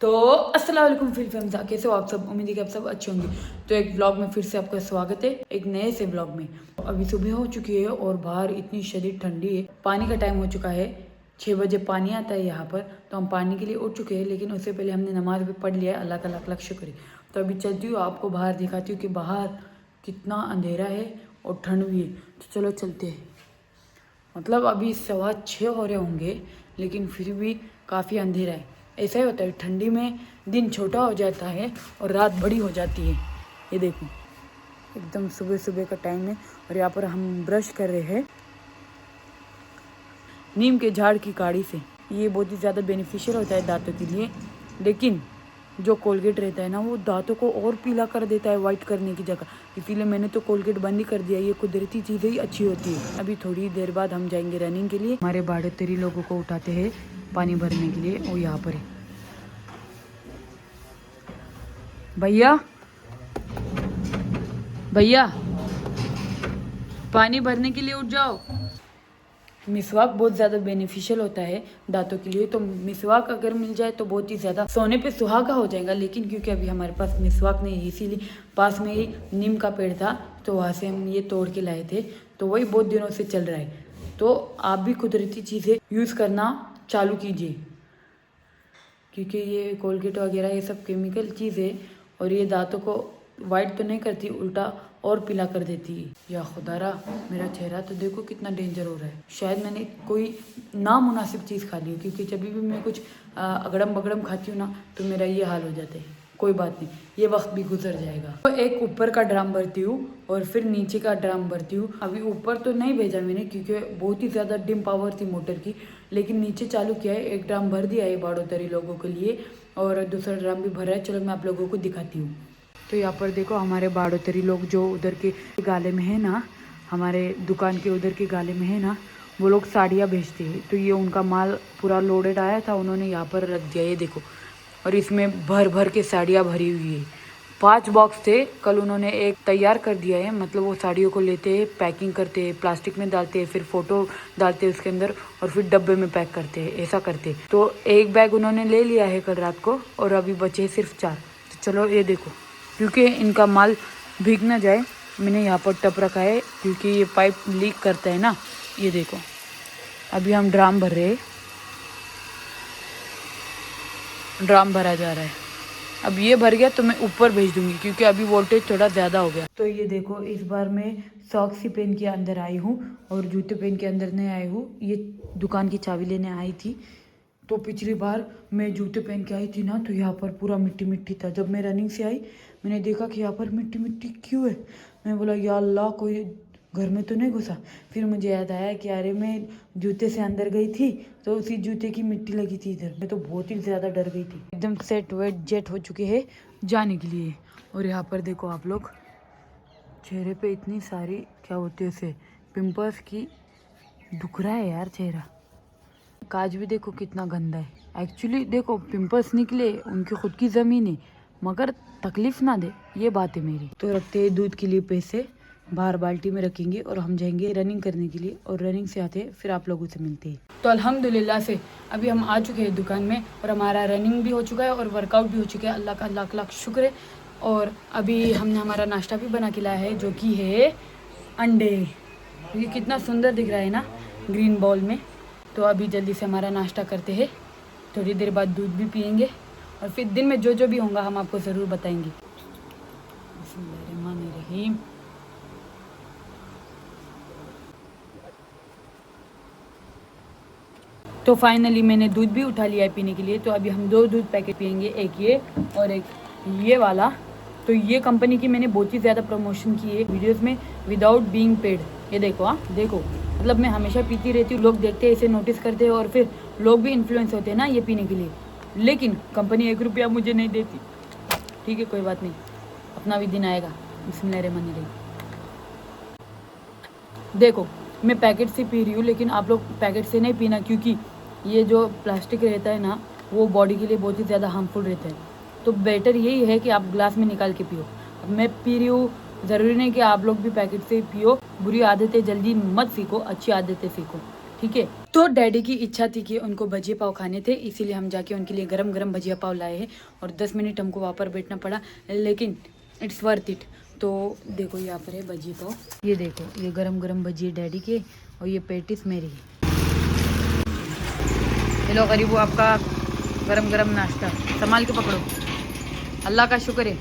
तो अस्सलाम वालेकुम फिर फैमिली, कैसे हो आप सब। उम्मीद है कि आप सब अच्छे होंगे। तो एक ब्लॉग में फिर से आपका स्वागत है, एक नए से ब्लॉग में। अभी सुबह हो चुकी है और बाहर इतनी शदीद ठंडी है। पानी का टाइम हो चुका है, 6 बजे पानी आता है यहाँ पर। तो हम पानी के लिए उठ चुके हैं, लेकिन उससे पहले हमने नमाज भी पढ़ लिया है। अल्लाह का लाख लाख शुक्र है। तो अभी चलती हूँ, आपको बाहर दिखाती हूँ कि बाहर कितना अंधेरा है और ठंड भी है। तो चलो चलते हैं। मतलब अभी 6:15 हो रहे होंगे, लेकिन फिर भी काफ़ी अंधेरा है। ऐसा ही होता है, ठंडी में दिन छोटा हो जाता है और रात बड़ी हो जाती है। ये देखो, एकदम सुबह सुबह का टाइम है और यहाँ पर हम ब्रश कर रहे हैं नीम के झाड़ की काड़ी से। ये बहुत ही ज़्यादा बेनिफिशियल होता है दांतों के लिए, लेकिन जो कोलगेट रहता है ना, वो दांतों को और पीला कर देता है वाइट करने की जगह। इसीलिए मैंने तो कोलगेट बंद ही कर दिया। ये कुदरती चीज़ें ही अच्छी होती है। अभी थोड़ी देर बाद हम जाएंगे रनिंग के लिए। हमारे बाड़ोतरी लोगों को उठाते हैं पानी भरने के लिए। वो यहाँ पर है। भैया भैया, पानी भरने के लिए उठ जाओ। मिसवाक बहुत ज़्यादा बेनिफिशियल होता है दांतों के लिए। तो मिसवाक अगर मिल जाए तो बहुत ही ज़्यादा सोने पे सुहागा हो जाएगा। लेकिन क्योंकि अभी हमारे पास मिसवाक नहीं है, इसीलिए पास में ही नीम का पेड़ था, तो वहाँ से हम ये तोड़ के लाए थे। तो वही बहुत दिनों से चल रहा है। तो आप भी कुदरती चीज़ें यूज़ करना चालू कीजिए, क्योंकि ये कोलगेट वगैरह ये सब केमिकल चीज़ है और ये दांतों को वाइट तो नहीं करती, उल्टा और पीला कर देती है। या खुदारा, मेरा चेहरा तो देखो कितना डेंजर हो रहा है। शायद मैंने कोई नामुनासिब चीज़ खा ली हो, क्योंकि जब भी मैं कुछ अगड़म बगड़म खाती हूँ ना, तो मेरा ये हाल हो जाता है। कोई बात नहीं, ये वक्त भी गुजर जाएगा। तो एक ऊपर का ड्राम भरती हूँ और फिर नीचे का ड्राम भरती हूँ। अभी ऊपर तो नहीं भेजा मैंने, क्योंकि बहुत ही ज़्यादा डिम पावर थी मोटर की, लेकिन नीचे चालू किया है। एक ड्राम भर दिया है बाड़ोतरी लोगों के लिए और दूसरा ड्राम भी भरा है। चलो मैं आप लोगों को दिखाती हूँ। तो यहाँ पर देखो, हमारे बाड़ोतरी लोग जो उधर के गाले में है ना, हमारे दुकान के उधर के गाले में है ना, वो लोग साड़ियाँ बेचते हैं। तो ये उनका माल पूरा लोडेड आया था, उन्होंने यहाँ पर रख दिया। ये देखो, और इसमें भर भर के साड़ियाँ भरी हुई है। 5 बॉक्स थे, कल उन्होंने एक तैयार कर दिया है। मतलब वो साड़ियों को लेते हैं, पैकिंग करते हैं, प्लास्टिक में डालते हैं, फिर फ़ोटो डालते हैं उसके अंदर और फिर डब्बे में पैक करते हैं। ऐसा करते हैं। तो एक बैग उन्होंने ले लिया है कल रात को और अभी बचे सिर्फ 4। तो चलो ये देखो, क्योंकि इनका माल भीग ना जाए, मैंने यहाँ पर टप रखा है, क्योंकि ये पाइप लीक करता है ना। ये देखो, अभी हम ड्राम भर रहे हैं, ड्राम भरा जा रहा है। अब ये भर गया तो मैं ऊपर भेज दूंगी, क्योंकि अभी वोल्टेज थोड़ा ज़्यादा हो गया। तो ये देखो, इस बार मैं सॉक्स ही पहन के अंदर आई हूँ और जूते पहन के अंदर नहीं आई हूँ। ये दुकान की चाबी लेने आई थी। तो पिछली बार मैं जूते पहन के आई थी ना, तो यहाँ पर पूरा मिट्टी मिट्टी था। जब मैं रनिंग से आई, मैंने देखा कि यहाँ पर मिट्टी मिट्टी क्यों है। मैं बोला या अल्लाह, कोई घर में तो नहीं घुसा। फिर मुझे याद आया कि अरे मैं जूते से अंदर गई थी, तो उसी जूते की मिट्टी लगी थी इधर। मैं तो बहुत ही ज़्यादा डर गई थी। एकदम सेट वेट जेट हो चुके हैं जाने के लिए। और यहाँ पर देखो आप लोग, चेहरे पे इतनी सारी क्या होती है उसे, पिंपल्स की दुख रहा है यार चेहरा। काज भी देखो कितना गंदा है। एक्चुअली देखो, पिंपल्स निकले उनकी खुद की ज़मीन है, मगर तकलीफ ना दे, ये बात है मेरी। तो रखते हैं दूध के लिए पैसे, बाहर बाल्टी में रखेंगे और हम जाएंगे रनिंग करने के लिए। और रनिंग से आते हैं फिर आप लोगों से मिलते हैं। तो अल्हम्दुलिल्लाह से अभी हम आ चुके हैं दुकान में और हमारा रनिंग भी हो चुका है और वर्कआउट भी हो चुका है। अल्लाह का लाख लाख शुक्र है। और अभी हमने हमारा नाश्ता भी बना के लाया है, जो कि है अंडे। ये कितना सुंदर दिख रहा है ना, ग्रीन बॉल में। तो अभी जल्दी से हमारा नाश्ता करते हैं, थोड़ी देर बाद दूध भी पियेंगे और फिर दिन में जो जो भी होगा हम आपको ज़रूर बताएंगे। बिस्मिल्लाहिर्रहमानिर्रहीम। तो फाइनली मैंने दूध भी उठा लिया है पीने के लिए। तो अभी हम 2 दूध पैकेट पियेंगे, एक ये और एक ये वाला। तो ये कंपनी की मैंने बहुत ही ज़्यादा प्रमोशन की है वीडियोस में, विदाउट बीइंग पेड। ये देखो, हाँ देखो, मतलब मैं हमेशा पीती रहती हूँ, लोग देखते हैं, इसे नोटिस करते हैं और फिर लोग भी इन्फ्लुएंस होते हैं ना ये पीने के लिए। लेकिन कंपनी 1 रुपया मुझे नहीं देती। ठीक है, कोई बात नहीं, अपना भी दिन आएगा। बिस्मिल्लाहिर्रहमानिर्रहीम। देखो, मैं पैकेट से पी रही हूँ, लेकिन आप लोग पैकेट से नहीं पीना, क्योंकि ये जो प्लास्टिक रहता है ना, वो बॉडी के लिए बहुत ही ज़्यादा हार्मफुल रहता है। तो बेटर यही है कि आप ग्लास में निकाल के पियो। अब मैं पी रही हूँ, ज़रूरी नहीं कि आप लोग भी पैकेट से पियो। बुरी आदतें जल्दी मत सीखो, अच्छी आदतें सीखो, ठीक है। तो डैडी की इच्छा थी कि उनको भजिया पाव खाने थे, इसीलिए हम जाके उनके लिए गरम गरम भजिया पाव लाए हैं और 10 मिनट हमको वहाँ पर बैठना पड़ा, लेकिन इट्स वर्थ इट। तो देखो यहाँ पर है भजिया पाव, ये देखो ये गरम गरम भजिया डैडी के और ये पेटिस मेरी है। हेलो गरीबो, आपका गरम गरम नाश्ता, संभाल के पकड़ो। अल्लाह का शुक्र है,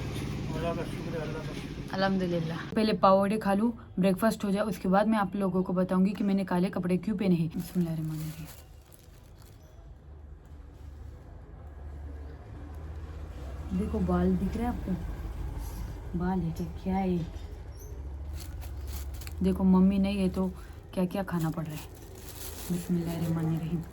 अल्हम्दुलिल्लाह। पहले पावड़े खा लूँ, ब्रेकफास्ट हो जाए, उसके बाद मैं आप लोगों को बताऊंगी कि मैंने काले कपड़े क्यों पहने हैं। बिस्मिल्लाहिर्रहमानिर्रहीम। देखो बाल दिख रहे हैं आपको, बाल है क्या है। देखो मम्मी नहीं है तो क्या क्या खाना पड़ रहा है। बिस्मिल्लाहिर्रहमानिर्रहीम।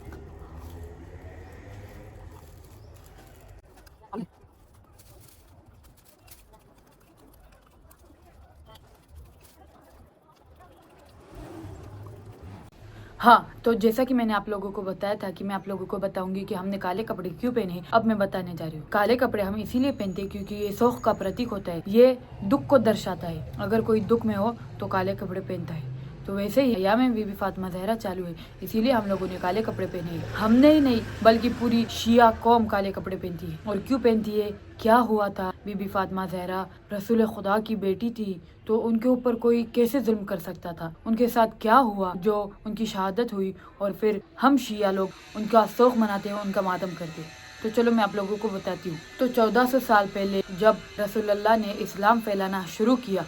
हाँ, तो जैसा कि मैंने आप लोगों को बताया था कि मैं आप लोगों को बताऊंगी कि हमने काले कपड़े क्यों पहने हैं, अब मैं बताने जा रही हूँ। काले कपड़े हम इसीलिए पहनते हैं क्योंकि ये शौक का प्रतीक होता है, ये दुख को दर्शाता है। अगर कोई दुख में हो तो काले कपड़े पहनता है। तो वैसे ही अय्याम में बीबी फातिमा ज़हरा चालू है, इसीलिए हम लोगों ने काले कपड़े पहने हैं। हमने ही नहीं बल्कि पूरी शिया कौम काले कपड़े पहनती है। और क्यों पहनती है, क्या हुआ था। बीबी फातिमा ज़हरा रसूल खुदा की बेटी थी, तो उनके ऊपर कोई कैसे जुल्म कर सकता था। उनके साथ क्या हुआ जो उनकी शहादत हुई, और फिर हम शिया लोग उनका शौक मनाते हैं, उनका मातम करते हैं। तो चलो मैं आप लोगों को बताती हूँ। तो 1400 साल पहले जब रसूलुल्लाह ने इस्लाम फैलाना शुरू किया,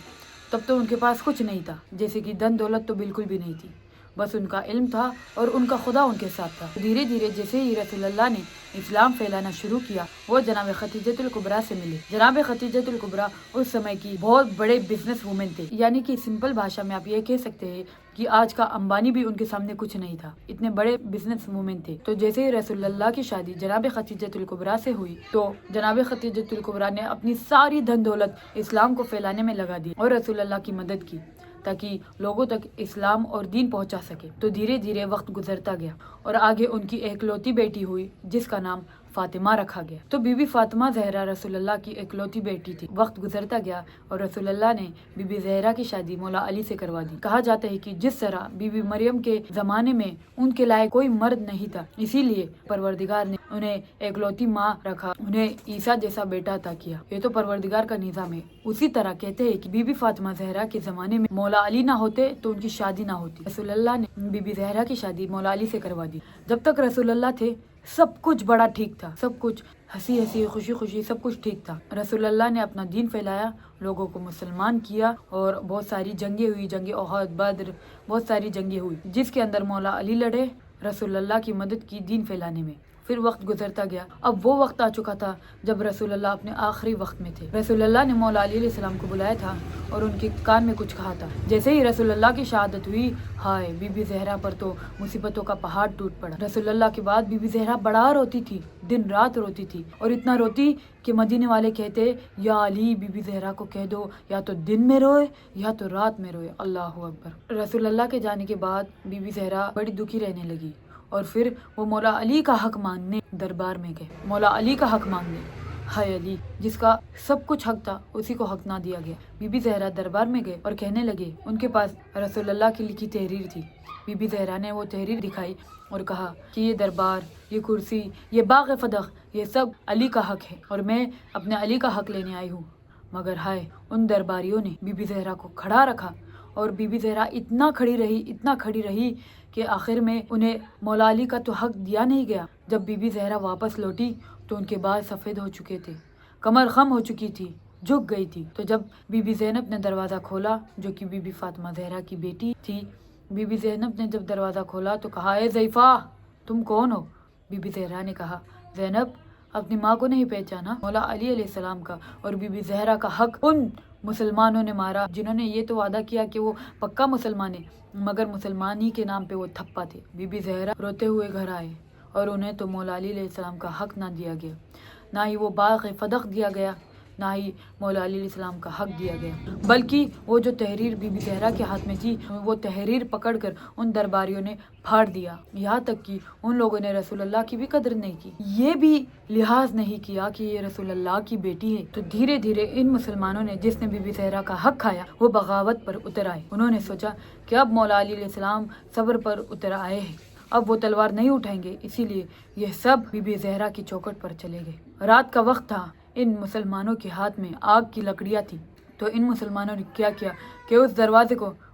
तब तो उनके पास कुछ नहीं था, जैसे कि धन दौलत तो बिल्कुल भी नहीं थी। बस उनका इल्म था और उनका खुदा उनके साथ था। धीरे धीरे जैसे ही रसूलुल्लाह ने इस्लाम फैलाना शुरू किया, वो जनाब खतीजतुल कुबरा से मिले। जनाब खतीजतुल कुबरा उस समय की बहुत बड़े बिजनेस वुमेन थे, यानी कि सिंपल भाषा में आप ये कह सकते हैं कि आज का अंबानी भी उनके सामने कुछ नहीं था, इतने बड़े बिजनेस वुमेन थे। तो जैसे ही रसूलुल्लाह की शादी जनाब खतीजतुल कुबरा से हुई, तो जनाब खतीजतुल कुबरा ने अपनी सारी धन दौलत इस्लाम को फैलाने में लगा दी और रसूलुल्लाह की मदद की, ताकि लोगों तक इस्लाम और दीन पहुंचा सके। तो धीरे धीरे वक्त गुजरता गया और आगे उनकी एकलौती बेटी हुई, जिसका नाम फातिमा रखा गया। तो बीबी फातिमा ज़हरा रसूलुल्लाह की एकलौती बेटी थी। वक्त गुजरता गया और रसूलुल्लाह ने बीबी ज़हरा की शादी मौला अली से करवा दी। कहा जाता है कि जिस तरह बीबी मरियम के जमाने में उनके लायक कोई मर्द नहीं था, इसीलिए परवरदिगार ने उन्हें एकलौती माँ रखा, उन्हें ईसा जैसा बेटा अता किया। ये तो परवरदिगार का निज़ाम है। उसी तरह कहते हैं कि बीबी फातिमा ज़हरा के जमाने में मौला अली ना होते तो उनकी शादी ना होती। रसूलुल्लाह ने बीबी ज़हरा की शादी मौला अली से करवा दी। जब तक रसूलुल्लाह थे सब कुछ बड़ा ठीक था, सब कुछ हंसी हंसी खुशी खुशी सब कुछ ठीक था। रसूलुल्लाह ने अपना दीन फैलाया, लोगों को मुसलमान किया और बहुत सारी जंगें हुई, जंगे ओहद, बद्र, बहुत सारी जंगें हुई, जिसके अंदर मौला अली लड़े, रसूलुल्लाह की मदद की दीन फैलाने में। फिर वक्त गुजरता गया। अब वो वक्त आ चुका था जब रसूलुल्लाह अपने आखिरी वक्त में थे। रसूलुल्लाह ने मौला अली अलैहिस्सलाम को बुलाया था और उनके कान में कुछ कहा था। जैसे ही रसूलुल्लाह की शहादत हुई, हाय बीबी ज़हरा पर तो मुसीबतों का पहाड़ टूट पड़ा। रसूलुल्लाह के बाद बीबी ज़हरा बड़ा रोती थी, दिन रात रोती थी, और इतना रोती कि मदीने वाले कहते, या अली बीबी ज़हरा को कह दो या तो दिन में रोए या तो रात में रोए। अल्लाह अकबर। रसूलुल्लाह के जाने के बाद बीबी ज़हरा बड़ी दुखी रहने लगी और फिर वो मौला अली का हक मांगने दरबार में गए। मौला अली का हक मांगने, हाय अली जिसका सब कुछ हक था उसी को हक ना दिया गया। बीबी ज़हरा दरबार में गए और कहने लगे, उनके पास रसूलुल्लाह की लिखी तहरीर थी। बीबी ज़हरा ने वो तहरीर दिखाई और कहा कि ये दरबार, ये कुर्सी, ये बाग फदख, ये सब अली का हक है और मैं अपने अली का हक लेने आई हूँ। मगर हाय उन दरबारियों ने बीबी ज़हरा को खड़ा रखा और बीबी ज़हरा इतना खड़ी रही कि आखिर में उन्हें मौला अली का तो हक दिया नहीं गया। जब बीबी ज़हरा वापस लौटी तो उनके बाल सफ़ेद हो चुके थे, कमर खम हो चुकी थी, झुक गई थी। तो जब बीबी ज़ैनब ने दरवाज़ा खोला, जो कि बीबी फातिमा ज़हरा की बेटी थी, बीबी ज़ैनब ने जब दरवाज़ा खोला तो कहा, ए ज़ैफ़ा तुम कौन हो। बीबी ज़हरा ने कहा, ज़ैनब अपनी माँ को नहीं पहचाना, मौला अली अलैहिस्सलाम का और बीबी ज़हरा का हक उन मुसलमानों ने मारा जिन्होंने ये तो वादा किया कि वो पक्का मुसलमान है, मगर मुसलमानी के नाम पे वो थप्पा थे। बीबी ज़हरा रोते हुए घर आए और उन्हें तो मौला अली अलैहिस्सलाम का हक ना दिया गया, ना ही वो बाग़ फदख दिया गया, ना ही मौला अली अलैहिस्सलाम का हक दिया गया, बल्कि वो जो तहरीर बीबी ज़हरा के हाथ में थी, वो तहरीर पकड़कर उन दरबारियों ने फाड़ दिया। यहाँ तक कि उन लोगों ने रसूलुल्लाह की भी कदर नहीं की, ये भी लिहाज नहीं किया कि ये रसूलुल्लाह की बेटी है। तो धीरे धीरे इन मुसलमानों ने, जिसने बीबी ज़हरा का हक खाया, वो बगावत पर उतर आए। उन्होंने सोचा कि अब मौला अली अलैहिस्सलाम सब्र पर उतर आए हैं, अब वो तलवार नहीं उठाएंगे, इसीलिए यह सब बीबी ज़हरा की चौखट पर चले गए। रात का वक्त था, इन मुसलमानों के हाथ में आग की लकड़ियाँ थी। तो इन मुसलमानों ने क्या किया कि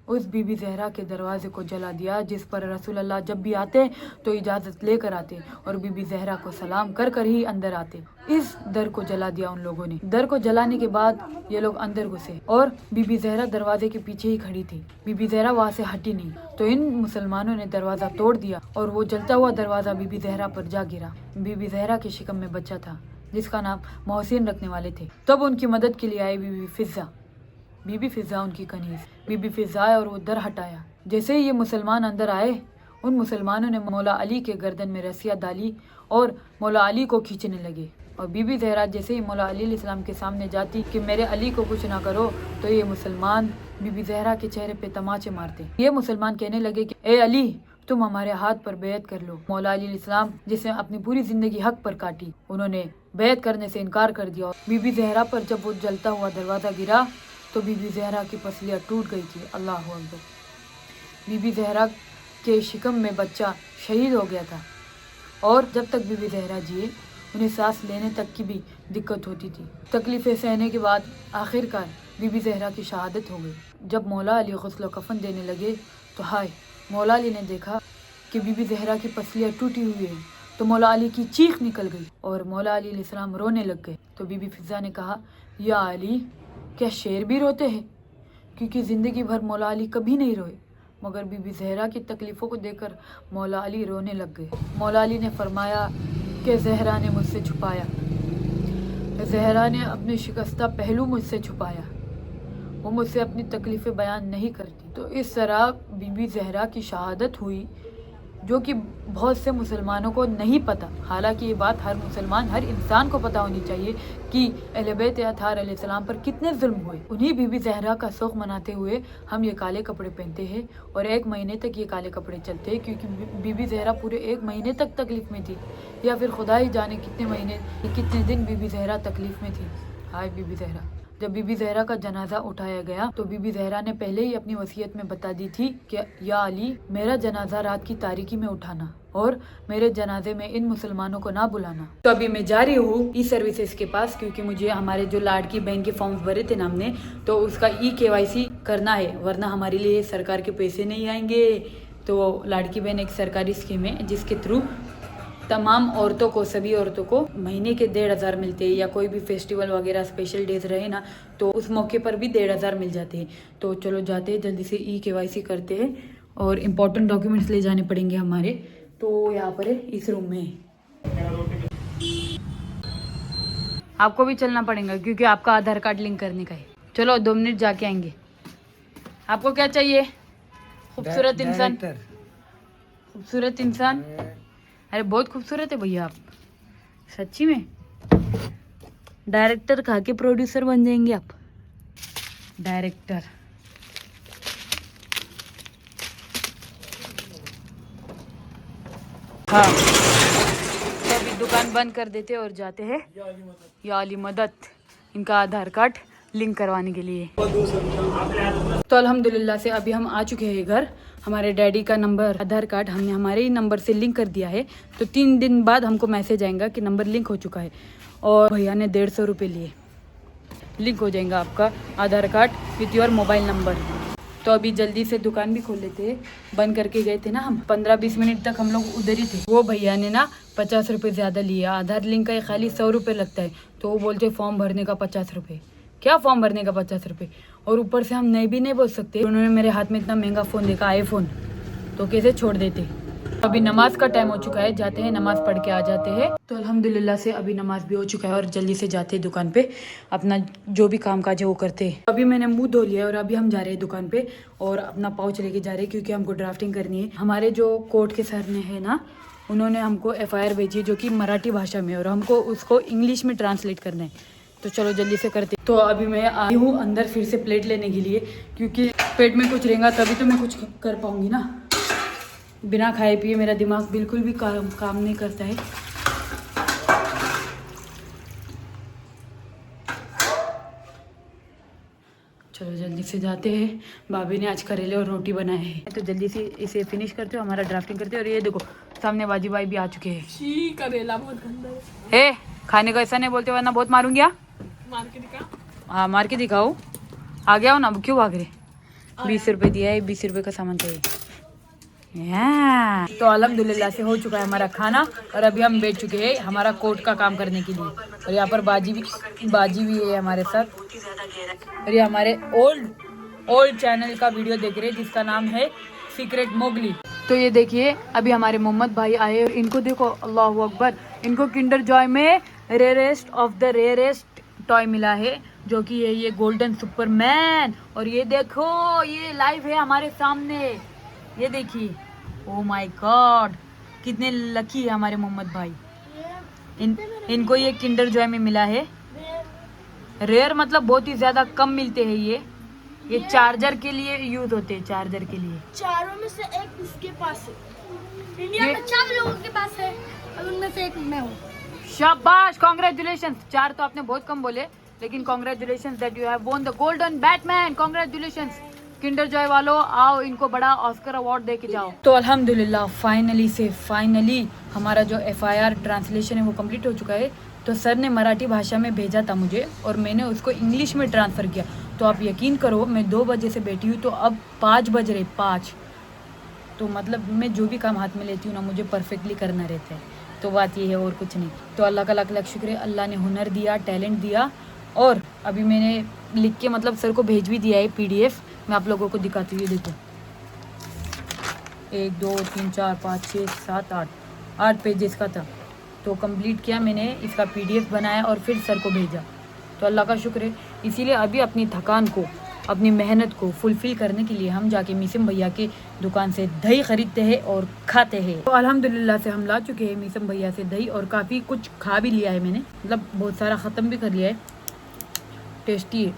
उस बीबी ज़हरा के दरवाजे को जला दिया, जिस पर रसूल अल्लाह जब भी आते तो इजाज़त लेकर आते और बीबी ज़हरा को सलाम कर कर ही अंदर आते। इस दर को जला दिया उन लोगों ने। दर को जलाने के बाद ये लोग अंदर घुसे और बीबी ज़हरा दरवाजे के पीछे ही खड़ी थी। बीबी ज़हरा वहाँ से हटी नहीं, तो इन मुसलमानों ने दरवाज़ा तोड़ दिया और वो जलता हुआ दरवाज़ा बीबी ज़हरा पर जा गिरा। बीबी ज़हरा के शिकम में बच्चा था जिसका नाम मोहसिन रखने वाले थे। तब उनकी मदद के लिए आई बीबी फ़िज़ा उनकी कनीज़। बीबी फ़िज़ा आए और वो दर हटाया। जैसे ही ये मुसलमान अंदर आए, उन मुसलमानों ने मौला अली के गर्दन में रस्सियाँ डाली और मौला अली को खींचने लगे। और बीबी ज़हरा जैसे ही मौला अली अलैहिस्सलाम के सामने जाती कि मेरे अली को कुछ ना करो, तो ये मुसलमान बीबी ज़हरा के चेहरे पे तमाचे मारते। ये मुसलमान कहने लगे कि ए अली, तुम हमारे हाथ पर बैत कर लो। मौला अली अलैहिस्सलाम जिसने अपनी पूरी जिंदगी हक पर काटी, उन्होंने बैत करने से इनकार कर दिया। बीबी ज़हरा पर जब वो जलता हुआ दरवाज़ा गिरा तो बीबी ज़हरा की पसलियाँ टूट गई थी। अल्लाह अकबर। बीबी ज़हरा के शिकम में बच्चा शहीद हो गया था और जब तक बीबी ज़हरा जिए उन्हें सांस लेने तक की भी दिक्कत होती थी। तकलीफ़ें सहने के बाद आखिरकार बीबी ज़हरा की शहादत हो गई। जब मौला अली गुस्ल कफन देने लगे तो हाय, मौला अली ने देखा कि बीबी ज़हरा की पसलियाँ टूटी हुई हैं, तो मौला अली की चीख निकल गई और मौला अली अलैहिस्सलाम रोने लग गए। तो बीबी फ़िज़ा ने कहा, या अली, क्या शेर भी रोते हैं? क्योंकि ज़िंदगी भर मौला अली कभी नहीं रोए, मगर बीबी ज़हरा की तकलीफ़ों को देखकर मौला अली रोने लग गए। मौला अली ने फरमाया कि ज़हरा ने मुझसे छुपाया, ज़हरा ने अपने शिकस्ता पहलू मुझसे छुपाया, वो मुझसे अपनी तकलीफ़ें बयान नहीं करती। तो इस तरह बीबी ज़हरा की शहादत हुई, जो कि बहुत से मुसलमानों को नहीं पता। हालांकि ये बात हर मुसलमान, हर इंसान को पता होनी चाहिए कि अहले बैत अत्हार अलैहिस्सलाम पर कितने जुल्म हुए। उन्हीं बीबी ज़हरा का शौक़ मनाते हुए हम ये काले कपड़े पहनते हैं और 1 महीने तक ये काले कपड़े चलते हैं, क्योंकि बीबी ज़हरा पूरे 1 महीने तक तकलीफ़ में थी, या फिर खुदा ही जाने कितने दिन बीबी ज़हरा तकलीफ़ में थी। हाय बीबी ज़हरा। जब बीबी ज़हरा का जनाजा उठाया गया तो बीबी ज़हरा ने पहले ही अपनी वसीयत में बता दी थी कि या अली, मेरा जनाजा रात की तारीकी में उठाना और मेरे जनाजे में इन मुसलमानों को ना बुलाना। तो अभी मैं जा रही हूँ ई सर्विसेज के पास, क्योंकि मुझे हमारे जो लाड़की बहन के फॉर्म्स भरे थे ना हमने, तो उसका KYC करना है, वरना हमारे लिए सरकार के पैसे नहीं आएंगे। तो लाड़की बहन एक सरकारी स्कीम है जिसके थ्रू तमाम औरतों को, सभी औरतों को महीने के 1,500 मिलते हैं, या कोई भी फेस्टिवल वगैरह स्पेशल डेज रहे ना तो उस मौके पर भी 1,500 मिल जाते हैं। तो चलो जाते हैं, जल्दी से KYC करते हैं और इम्पोर्टेंट डॉक्यूमेंट्स ले जाने पड़ेंगे हमारे। तो यहाँ पर है, इस रूम में। आपको भी चलना पड़ेगा क्योंकि आपका आधार कार्ड लिंक करने का है। चलो 2 मिनट जाके आएंगे। आपको क्या चाहिए? खूबसूरत इंसान। खूबसूरत इंसान। अरे बहुत खूबसूरत है भैया आप, सच्ची में। डायरेक्टर खा के प्रोड्यूसर बन जाएंगे आप, डायरेक्टर। हाँ, तो अभी दुकान बंद कर देते और जाते हैं या अली मदद, इनका आधार कार्ड लिंक करवाने के लिए। तो अल्हम्दुलिल्लाह से अभी हम आ चुके हैं घर। हमारे डैडी का नंबर, आधार कार्ड हमने हमारे ही नंबर से लिंक कर दिया है, तो 3 दिन बाद हमको मैसेज आएगा कि नंबर लिंक हो चुका है। और भैया ने 150 रुपये लिए, लिंक हो जाएगा आपका Aadhaar card with your mobile number. तो अभी जल्दी से दुकान भी खोल लेते हैं, बंद करके गए थे ना हम, 15-20 मिनट तक हम लोग उधर ही थे। वो भैया ने ना 50 रुपये ज़्यादा लिए। आधार लिंक का खाली 100 रुपये लगता है, तो वो बोलते फॉर्म भरने का 50 रुपये। क्या फॉर्म भरने का 50 रुपये? और ऊपर से हम नहीं भी नहीं बोल सकते। उन्होंने मेरे हाथ में इतना महंगा फ़ोन देखा, आईफोन, तो कैसे छोड़ देते। अभी नमाज का टाइम हो चुका है, जाते हैं नमाज पढ़ के आ जाते हैं। तो अल्हम्दुलिल्लाह से अभी नमाज भी हो चुका है और जल्दी से जाते हैं दुकान पे, अपना जो भी काम काज है वो करते हैं। अभी मैंने मुंह धो लिया और अभी हम जा रहे हैं दुकान पे और अपना पाउच लेके जा रहे हैं, क्योंकि हमको ड्राफ्टिंग करनी है। हमारे जो कोर्ट के सर ने है ना, उन्होंने हमको FIR भेजी है जो कि मराठी भाषा में, और हमको उसको इंग्लिश में ट्रांसलेट करना है। तो चलो जल्दी से करते। तो अभी मैं आई हूँ अंदर फिर से प्लेट लेने के लिए, क्योंकि पेट में कुछ रहेगा तभी तो मैं कुछ कर पाऊँगी ना। बिना खाए पिए मेरा दिमाग बिल्कुल भी काम नहीं करता है। चलो जल्दी से जाते हैं। भाभी ने आज करेले और रोटी बनाए हैं, तो जल्दी से इसे फिनिश करते हो, हमारा ड्राफ्टिंग करते हो। और ये देखो सामने बाजी भाई भी आ चुके हैं। करेला बहुत गंदा है। खाने को ऐसा नहीं बोलते वरना बहुत मारूंगी। मार के दिखा। हाँ मार के दिखाओ। आ गया हो ना, क्यों भाग रहे? 20 रुपए दिया है, 20 रुपए का सामान चाहिए। तो अल्हम्दुलिल्लाह से हो चुका है हमारा खाना और अभी हम बैठ चुके हैं हमारा कोर्ट का काम करने के लिए। और यहाँ पर बाजी भी है हमारे साथ। और ये हमारे ओल्ड चैनल का वीडियो देख रहे हैं जिसका नाम है सीक्रेट मोगली। तो ये देखिए अभी हमारे मोहम्मद भाई आए और इनको देखो, अल्लाह अकबर, इनको किंडर जॉय में rarest of the rarest toy मिला है, जो कि है ये गोल्डन सुपरमैन। और ये देखो ये लाइव है हमारे सामने, ये देखिए। ओ माय गॉड, कितने लकी है हमारे मोहम्मद भाई। इनको ये किंडर जॉय में मिला है। रेयर मतलब बहुत ही ज्यादा कम मिलते हैं ये चार्जर के लिए यूज होते हैं, चार्जर के लिए। चारों में से एक इसके पास है। इंडिया में 4 लोगों के पास है और उनमें से एक मैं हूँ। शाबाश, कांग्रेचुलेशन। 4 तो आपने बहुत कम बोले, लेकिन congratulation that you have won the golden Batman. Congratulation Kinder Joy वालों, आओ इनको बड़ा ऑस्कर अवार्ड दे के जाओ। तो अल्हम्दुलिल्लाह फाइनली हमारा जो FIR ट्रांसलेशन है वो कंप्लीट हो चुका है। तो सर ने मराठी भाषा में भेजा था मुझे और मैंने उसको इंग्लिश में ट्रांसफ़र किया। तो आप यकीन करो मैं 2 बजे से बैठी हूँ तो अब 5 बज रहे 5। तो मतलब मैं जो भी काम हाथ में लेती हूँ ना मुझे परफेक्टली करना रहता है। तो बात ये है और कुछ नहीं। तो अल्लाह का लाख लाख शुक्र है, अल्लाह ने हुनर दिया, टैलेंट दिया। और अभी मैंने लिख के मतलब सर को भेज भी दिया है PDF। मैं आप लोगों को दिखाती हूँ, देखो 1 2 3 4 5 6 7 8 पेजेस का था। तो कंप्लीट किया मैंने, इसका PDF बनाया और फिर सर को भेजा। तो अल्लाह का शुक्र है। इसीलिए अभी अपनी थकान को, अपनी मेहनत को फुलफ़िल करने के लिए हम जाके मीसम भैया के दुकान से दही ख़रीदते हैं और खाते हैं। तो अल्हम्दुलिल्लाह से हम ला चुके हैं मीसम भैया से दही और काफ़ी कुछ खा भी लिया है मैंने, मतलब बहुत सारा ख़त्म भी कर लिया है। टेस्टी है,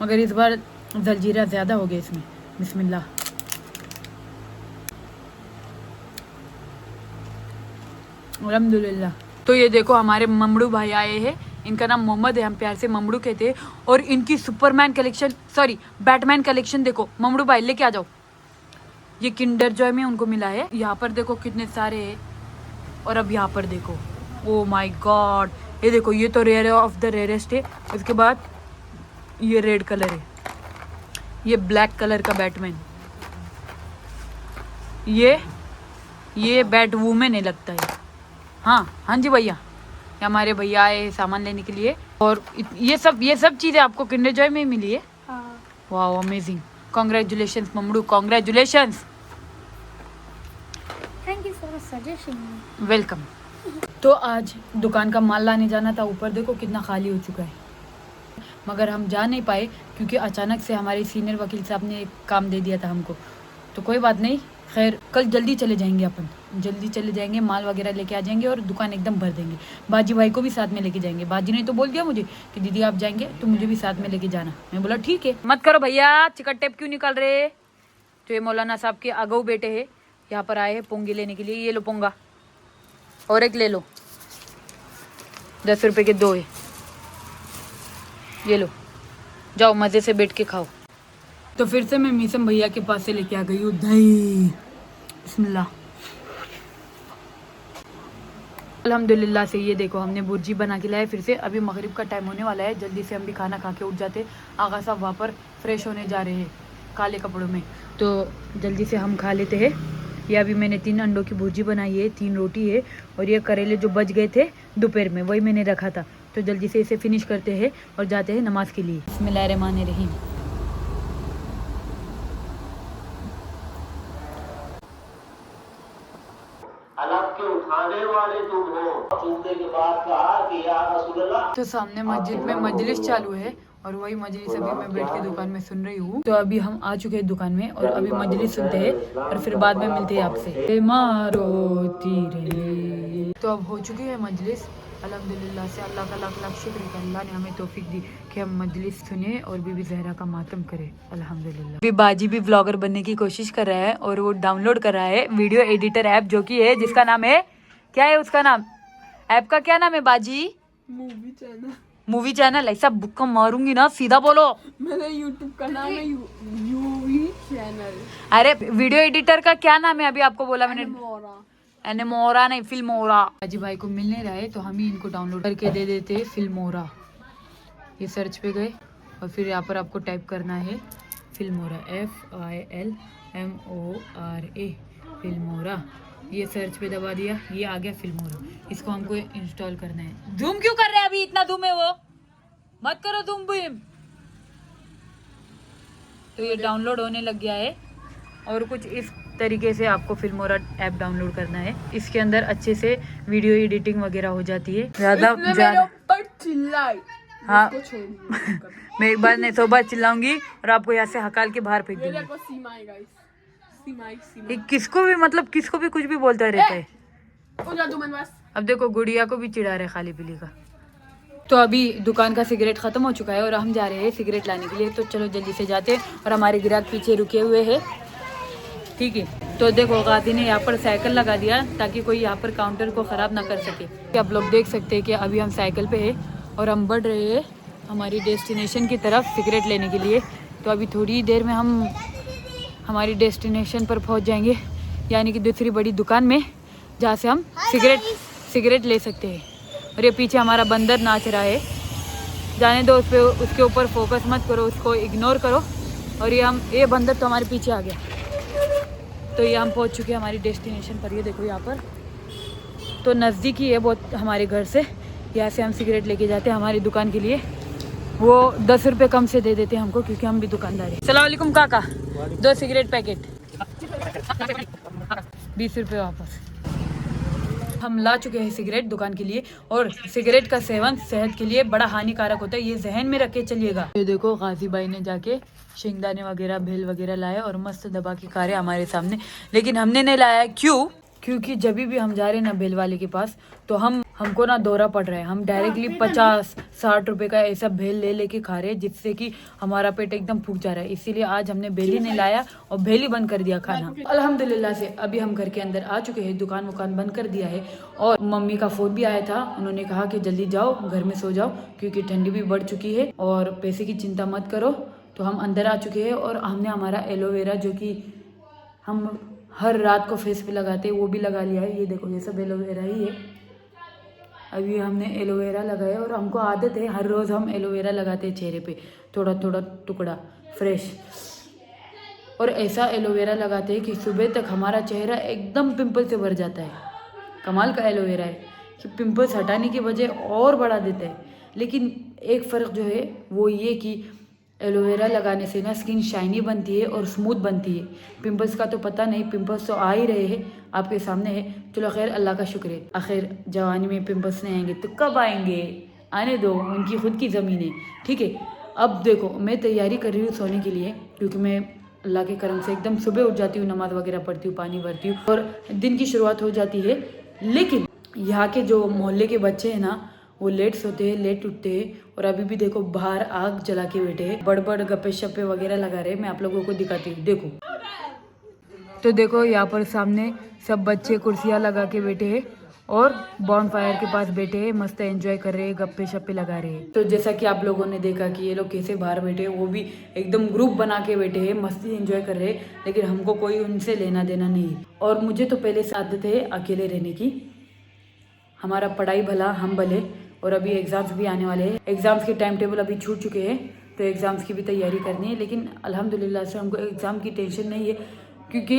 मगर इस बार जलजीरा ज़्यादा हो गया इसमें। बिस्मिल्लाह। अल्हम्दुलिल्लाह। तो ये देखो हमारे ममड़ू भाई आए हैं, इनका नाम मोहम्मद है, हम प्यार से ममड़ू कहते हैं। और इनकी Superman collection, sorry Batman collection देखो। ममड़ू भाई लेके आ जाओ। ये किंडर जॉय में उनको मिला है। यहाँ पर देखो कितने सारे हैं। और अब यहाँ पर देखो, ओ माय गॉड, ये देखो ये तो रेयर ऑफ द रेयरेस्ट है। इसके बाद ये रेड कलर है, ये ब्लैक कलर का बैटमैन, ये बैट वूमेन है लगता है। हाँ जी भैया, हमारे भैया आए सामान लेने के लिए। और ये सब चीज़ें आपको किंडर जॉय में मिली है। वाह अमेजिंग, कांग्रेचुलेशंस ममड़ू, congratulations. Thank you for suggestion. Welcome. तो आज दुकान का माल लाने जाना था, ऊपर देखो कितना खाली हो चुका है, मगर हम जा नहीं पाए क्योंकि अचानक से हमारे सीनियर वकील साहब ने एक काम दे दिया था हमको। तो कोई बात नहीं, खैर कल जल्दी चले जाएंगे, अपन जल्दी चले जाएंगे, माल वगैरह लेके आ जाएंगे और दुकान एकदम भर देंगे। बाजी भाई को भी साथ में लेके जाएंगे। बाजी ने तो बोल दिया मुझे कि दीदी आप जाएंगे तो मुझे भी साथ में लेके जाना। मैं बोला ठीक है। मत करो भैया, चिकट टेप क्यों निकाल रहे। तो ये मौलाना साहब के अगऊ बेटे हैं, यहाँ पर आए हैं पोंगे लेने के लिए। ये लो पोंगा, और एक ले लो, 10 रुपए के 2 है, ये लो, जाओ मज़े से बैठ के खाओ। तो फिर से मैं मीसम भैया के पास से लेके आ गई हूँ दही। बिस्मिल्लाह। अल्हम्दुलिल्लाह से ये देखो हमने भुर्जी बना के लाए फिर से। अभी मगरिब का टाइम होने वाला है, जल्दी से हम भी खाना खा के उठ जाते। आगा साहब वहाँ पर फ्रेश होने जा रहे हैं काले कपड़ों में, तो जल्दी से हम खा लेते हैं। ये अभी मैंने 3 अंडों की भुर्जी बनाई है, 3 रोटी है और ये करेले जो बच गए थे दोपहर में वही मैंने रखा था। तो जल्दी से इसे फिनिश करते हैं और जाते हैं नमाज के लिए। बिस्मिल्लाहिर्रहमानिर्रहीम। उठाने वाले तुम हो। सुनने के बाद कहा कि या रसूलल्लाह। तो सामने मस्जिद में मजलिस चालू है और वही मजलिस अभी मैं बैठ के दुकान में सुन रही हूँ। तो अभी हम आ चुके हैं दुकान में और अभी मजलिस सुनते हैं और फिर बाद में मिलते हैं आपसे। मारो तीरे। तो अब हो चुकी है मजलिस अल्हम्दुलिल्लाह से। अल्लाह का लाख लाख शुक्र है, अल्लाह ने हमें तौफीक दी कि हम मजलिस सुने और बीबी जहरा का मातम करें अल्हम्दुलिल्लाह। अभी बाजी भी व्लॉगर बनने की कोशिश कर रहा है और वो डाउनलोड कर रहा है वीडियो एडिटर ऐप, जो कि है जिसका नाम है, क्या है उसका नाम, ऐप का क्या नाम है बाजी? Movie channel. मूवी चैनल ऐसा बुक्का मारूंगी ना, सीधा बोलो। मेरे YouTube का नाम है यूवी चैनल। अरे वीडियो एडिटर का क्या नाम है? अभी आपको बोला मैंने। मोरा। एनेमोरा नहीं, फिल्मोरा। अजी भाई को मिल नहीं रहा है तो हम ही इनको डाउनलोड करके दे देते हैं फिल्मोरा। ये सर्च पे गए और फिर यहाँ पर आपको टाइप करना है फिल्मोरा, FILMORA, फिल्मोरा। ये सर्च पे दबा दिया, ये आ गया फिल्मोरा। इसको हमको इंस्टॉल करना है। जूम क्यों कर रहे हैं? अभी इतना जूम है वो, मत करो जूम बीम। तो ये डाउनलोड होने लग गया है और कुछ इस तरीके से आपको फिल्मोरा ऐप डाउनलोड करना है। इसके अंदर अच्छे से वीडियो एडिटिंग वगैरह हो जाती है। ज्यादा हाँ मैं एक बार नहीं 100 बार चिल्लाऊंगी और आपको यहाँ से हकाल के बाहर फेंक दूंगी। ये किसको भी मतलब किसको भी कुछ भी बोलता रहता है। अब देखो गुड़िया को भी चिढ़ा रहे खाली पीली का। तो अभी दुकान का सिगरेट खत्म हो चुका है और हम जा रहे हैं सिगरेट लाने के लिए। तो चलो जल्दी से जाते हैं और हमारे ग्राहक पीछे रुके हुए हैं। ठीक है, तो देखो गाजी ने यहाँ पर साइकिल लगा दिया ताकि कोई यहाँ पर काउंटर को ख़राब ना कर सके। आप लोग देख सकते हैं कि अभी हम साइकिल पे हैं और हम बढ़ रहे हैं हमारी डेस्टिनेशन की तरफ सिगरेट लेने के लिए। तो अभी थोड़ी देर में हम हमारी डेस्टिनेशन पर पहुँच जाएंगे, यानी कि दूसरी बड़ी दुकान में जहाँ से हम सिगरेट ले सकते हैं। और ये पीछे हमारा बंदर नाच रहा है, जाने दो उसके ऊपर फोकस मत करो, उसको इग्नोर करो। और ये बंदर तो हमारे पीछे आ गया। तो ये हम पहुंच चुके हैं हमारी डेस्टिनेशन पर। ये देखो यहाँ पर तो नज़दीक ही है बहुत हमारे घर से। यहाँ से हम सिगरेट लेके जाते हैं हमारी दुकान के लिए। वो 10 रुपये कम से दे देते हैं हमको क्योंकि हम भी दुकानदार हैं। अस्सलाम वालेकुम काका, 2 सिगरेट पैकेट 20 रुपये वापस। हम ला चुके हैं सिगरेट दुकान के लिए। और सिगरेट का सेवन सेहत के लिए बड़ा हानिकारक होता है, ये जहन में रख के चलिएगा। ये देखो गाजी भाई ने जाके शेंगदाने वगैरह भेल वगैरह लाए और मस्त दबा के खा रहे हमारे सामने। लेकिन हमने नहीं लाया। क्यों? क्योंकि जब भी हम जा रहे हैं ना भेल वाले के पास तो हमको ना दौरा पड़ रहा है। हम डायरेक्टली 50-60 रुपए का ऐसा भेल ले लेके खा रहे हैं जिससे कि हमारा पेट एकदम फूक जा रहा है। इसीलिए आज हमने भेल ही नहीं लाया और भेल ही बंद कर दिया खाना। अल्हम्दुलिल्लाह से अभी हम घर के अंदर आ चुके हैं, दुकान बंद कर दिया है। और मम्मी का फोन भी आया था, उन्होंने कहा कि जल्दी जाओ घर में सो जाओ क्योंकि ठंडी भी बढ़ चुकी है और पैसे की चिंता मत करो। तो हम अंदर आ चुके हैं और हमने हमारा एलोवेरा जो कि हम हर रात को फेस पे लगाते हैं वो भी लगा लिया है। ये देखो ये सब एलोवेरा ही है। अभी हमने एलोवेरा लगाया और हमको आदत है हर रोज़ हम एलोवेरा लगाते हैं चेहरे पे, थोड़ा थोड़ा टुकड़ा फ्रेश। और ऐसा एलोवेरा लगाते हैं कि सुबह तक हमारा चेहरा एकदम पिंपल से भर जाता है। कमाल का एलोवेरा है कि पिंपल्स हटाने की वजह और बढ़ा देता है। लेकिन एक फ़र्क जो है वो ये कि एलोवेरा लगाने से ना स्किन शाइनी बनती है और स्मूथ बनती है। पिंपल्स का तो पता नहीं, पिंपल्स तो आ ही रहे हैं आपके सामने है। चलो खैर अल्लाह का शुक्र है, आखिर जवानी में पिंपल्स नहीं आएंगे तो कब आएंगे? आने दो, उनकी खुद की ज़मीन है। ठीक है, अब देखो मैं तैयारी कर रही हूँ सोने के लिए क्योंकि मैं अल्लाह के करम से एकदम सुबह उठ जाती हूँ, नमाज़ वगैरह पढ़ती हूँ, पानी भरती हूँ और दिन की शुरुआत हो जाती है। लेकिन यहाँ के जो मोहल्ले के बच्चे हैं ना वो लेट सोते हैं, लेट उठते हैं। और अभी भी देखो बाहर आग जला के बैठे हैं, बड़ गप्पे शप्पे वगैरह लगा रहे हैं। मैं आप लोगों को दिखाती हूँ, देखो। तो देखो यहाँ पर सामने सब बच्चे कुर्सियाँ लगा के बैठे हैं और बॉन फायर के पास बैठे हैं, मस्त एंजॉय कर रहे हैं, गप्पे शप्पे लगा रहे हैं। तो जैसा कि आप लोगों ने देखा कि ये लोग कैसे बाहर बैठे हैं, वो भी एकदम ग्रुप बना के बैठे हैं, मस्ती एंजॉय कर रहे हैं। लेकिन हमको कोई उनसे लेना देना नहीं है। और मुझे तो पहले से आदत है अकेले रहने की। हमारा पढ़ाई भला हम भले। और अभी एग्ज़ाम्स भी आने वाले हैं। एग्ज़ाम्स के टाइम टेबल अभी छूट चुके हैं तो एग्ज़ाम्स की भी तैयारी करनी है। लेकिन अल्हम्दुलिल्लाह से हमको एग्ज़ाम की टेंशन नहीं है क्योंकि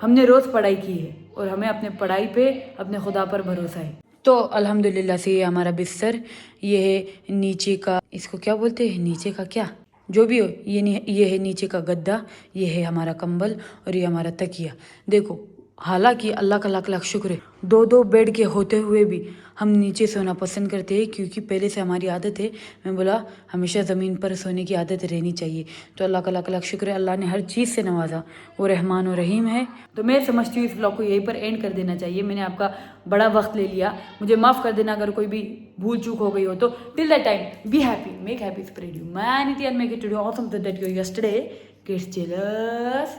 हमने रोज़ पढ़ाई की है और हमें अपने पढ़ाई पे अपने खुदा पर भरोसा है। तो अल्हम्दुलिल्लाह से ये हमारा बिस्तर, ये है नीचे का, इसको क्या बोलते हैं, नीचे का क्या जो भी हो, ये है नीचे का गद्दा, ये है हमारा कंबल और ये हमारा तकिया। देखो हालांकि अल्लाह का लाख लाख शुक्र है 2-2 बेड के होते हुए भी हम नीचे सोना पसंद करते हैं क्योंकि पहले से हमारी आदत है। मैं बोला हमेशा ज़मीन पर सोने की आदत रहनी चाहिए। तो अल्लाह का लाख लाख शुक्र है, अल्लाह ने हर चीज़ से नवाजा, वो रहमान और रहीम है। तो मैं समझती हूँ इस ब्लॉग को यहीं पर एंड कर देना चाहिए। मैंने आपका बड़ा वक्त ले लिया, मुझे माफ़ कर देना अगर कोई भी भूल चूक हो गई हो। तो till that time be happy, make happy, spread humanity and make it today awesome that your yesterday gets jealous.